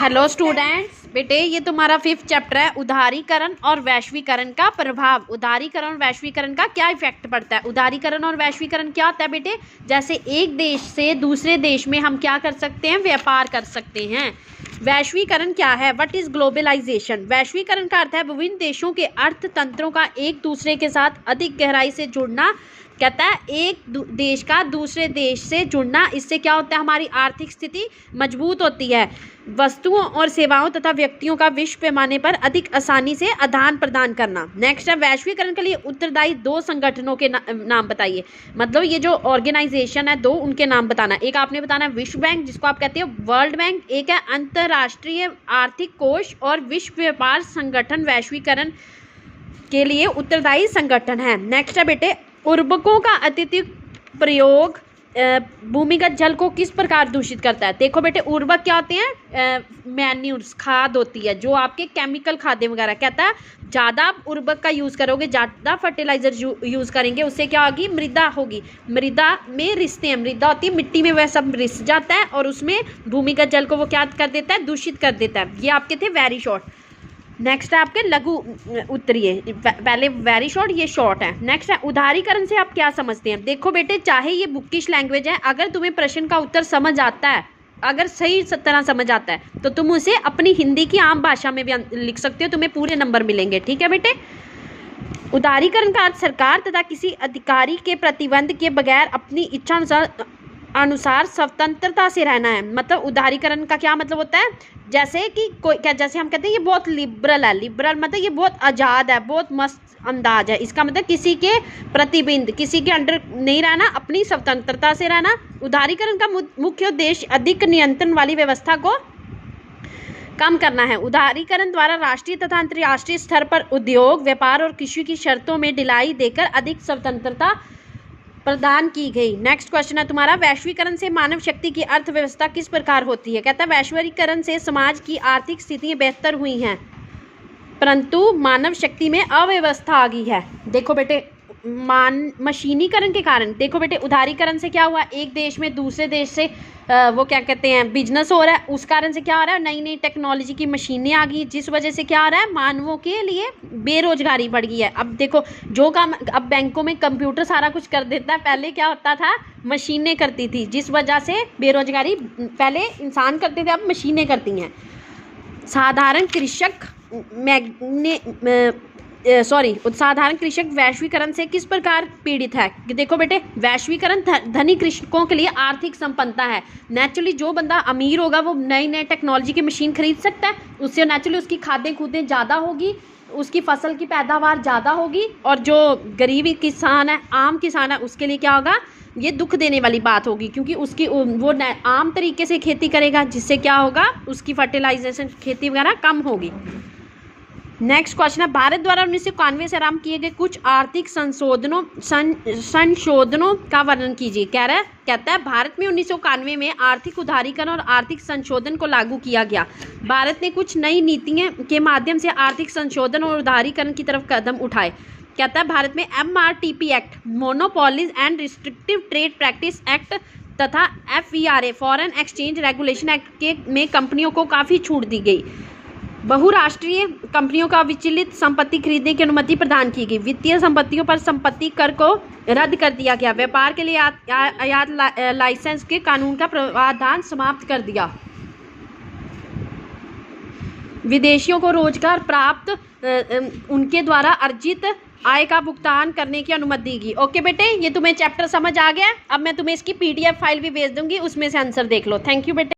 Hello students, बेटे ये तुम्हारा 5th चैप्टर है उदारीकरण और वैश्वीकरण का प्रभाव। उदारीकरण और वैश्वीकरण का क्या इफेक्ट पड़ता है। उदारीकरण और वैश्वीकरण क्या होता है बेटे, जैसे एक देश से दूसरे देश में हम क्या कर सकते हैं, व्यापार कर सकते हैं। वैश्वीकरण क्या है, व्हाट इज ग्लोबलाइजेशन। वैश्वीकरण का अर्थ है विभिन्न देशों के अर्थतंत्रों का एक दूसरे के साथ अधिक गहराई से जुड़ना। कहता है एक देश का दूसरे देश से जुड़ना, इससे क्या होता है, हमारी आर्थिक स्थिति मजबूत होती है। वस्तुओं और सेवाओं तथा व्यक्तियों का विश्व पैमाने पर अधिक आसानी से आदान प्रदान करना। नेक्स्ट है वैश्वीकरण के लिए उत्तरदायी 2 संगठनों के नाम बताइए। मतलब ये जो ऑर्गेनाइजेशन है 2, उनके नाम बताना। एक आपने बताना है विश्व बैंक, जिसको आप कहते हो वर्ल्ड बैंक। एक है अंतर्राष्ट्रीय आर्थिक कोष और विश्व व्यापार संगठन वैश्वीकरण के लिए उत्तरदायी संगठन है। नेक्स्ट है बेटे उर्वरकों का अत्यधिक प्रयोग भूमिगत जल को किस प्रकार दूषित करता है। देखो बेटे उर्वरक क्या होते हैं, मैन्यूर्स, खाद होती है जो आपके केमिकल खादें वगैरह। कहता है ज़्यादा आप उर्वरक का यूज़ करोगे, ज़्यादा फर्टिलाइजर यूज़ करेंगे, उससे क्या होगी, मृदा होगी। मृदा में रिसते हैं, मृदा होती है मिट्टी में, वह सब रिस जाता है और उसमें भूमिगत जल को वो क्या कर देता है, दूषित कर देता है। ये आपके थे वेरी शॉर्ट। नेक्स्ट है आपके लघु उत्तरीय। पहले वेरी शॉर्ट, ये शॉर्ट है। नेक्स्ट है उदारीकरण से आप क्या समझते हैं। देखो बेटे चाहे ये बुकिश लैंग्वेज है, अगर तुम्हें प्रश्न का उत्तर समझ आता है, अगर सही तरह समझ आता है तो तुम उसे अपनी हिंदी की आम भाषा में भी लिख सकते हो, तुम्हें पूरे नंबर मिलेंगे। ठीक है बेटे। उदारीकरण का अर्थ सरकार तथा किसी अधिकारी के प्रतिबंध के बगैर अपनी इच्छा अनुसार स्वतंत्रता से रहना है। मतलब उदारीकरण का क्या मतलब होता है, जैसे कि कोई क्या, जैसे हम कहते हैं ये बहुत लिबरल है। लिबरल मतलब ये बहुत आज़ाद है, बहुत मस्त अंदाज है। इसका मतलब किसी के प्रतिबंध, किसी के अंडर नहीं रहना, अपनी स्वतंत्रता से रहना। उदारीकरण का मुख्य उद्देश्य अधिक नियंत्रण वाली व्यवस्था को कम करना है। उदारीकरण द्वारा राष्ट्रीय तथा अंतर्राष्ट्रीय स्तर पर उद्योग, व्यापार और कृषि की शर्तों में ढिलाई देकर अधिक स्वतंत्रता प्रदान की गई। नेक्स्ट क्वेश्चन है तुम्हारा वैश्वीकरण से मानव शक्ति की अर्थव्यवस्था किस प्रकार होती है। कहता है वैश्वीकरण से समाज की आर्थिक स्थितियां बेहतर हुई हैं, परंतु मानव शक्ति में अव्यवस्था आ गई है। देखो बेटे मशीनीकरण के कारण, देखो बेटे उदारीकरण से क्या हुआ, एक देश में दूसरे देश से वो क्या कहते हैं बिजनेस हो रहा है, उस कारण से क्या हो रहा है, नई नई टेक्नोलॉजी की मशीनें आ गई, जिस वजह से क्या हो रहा है, मानवों के लिए बेरोजगारी बढ़ गई है। अब देखो जो काम अब बैंकों में कंप्यूटर सारा कुछ कर देता है, पहले क्या होता था, मशीनें करती थी, जिस वजह से बेरोजगारी पहले इंसान करते थे, अब मशीनें करती हैं। साधारण कृषक साधारण कृषक वैश्वीकरण से किस प्रकार पीड़ित है। देखो बेटे वैश्वीकरण धनी कृषकों के लिए आर्थिक संपन्नता है। नेचुरली जो बंदा अमीर होगा वो नई नई टेक्नोलॉजी की मशीन खरीद सकता है, उससे नेचुरली उसकी खादें खूदें ज़्यादा होगी, उसकी फसल की पैदावार ज़्यादा होगी। और जो गरीब किसान है, आम किसान है, उसके लिए क्या होगा, ये दुख देने वाली बात होगी, क्योंकि उसकी वो आम तरीके से खेती करेगा, जिससे क्या होगा, उसकी फर्टिलाइजेशन खेती वगैरह कम होगी। नेक्स्ट क्वेश्चन है भारत द्वारा 1991 से आरंभ किए गए कुछ आर्थिक संशोधनों का वर्णन कीजिए। कहता है भारत में 1991 में आर्थिक उदारीकरण और आर्थिक संशोधन को लागू किया गया। भारत ने कुछ नई नीतियों के माध्यम से आर्थिक संशोधन और उदारीकरण की तरफ कदम उठाए। कहता है भारत में MRTP act, monopolies and restrictive trade practice act तथा FERA foreign exchange regulation act में कंपनियों को काफ़ी छूट दी गई। बहुराष्ट्रीय कंपनियों का विचलित संपत्ति खरीदने की अनुमति प्रदान की गई। वित्तीय संपत्तियों पर संपत्ति कर को रद्द कर दिया गया। व्यापार के लिए आयात लाइसेंस के कानून का प्रावधान समाप्त कर दिया। विदेशियों को रोजगार प्राप्त उनके द्वारा अर्जित आय का भुगतान करने की अनुमति दी गई। ओके बेटे, ये तुम्हें चैप्टर समझ आ गया। अब मैं तुम्हें इसकी PDF फाइल भी भेज दूंगी, उसमें से आंसर देख लो। थैंक यू बेटे।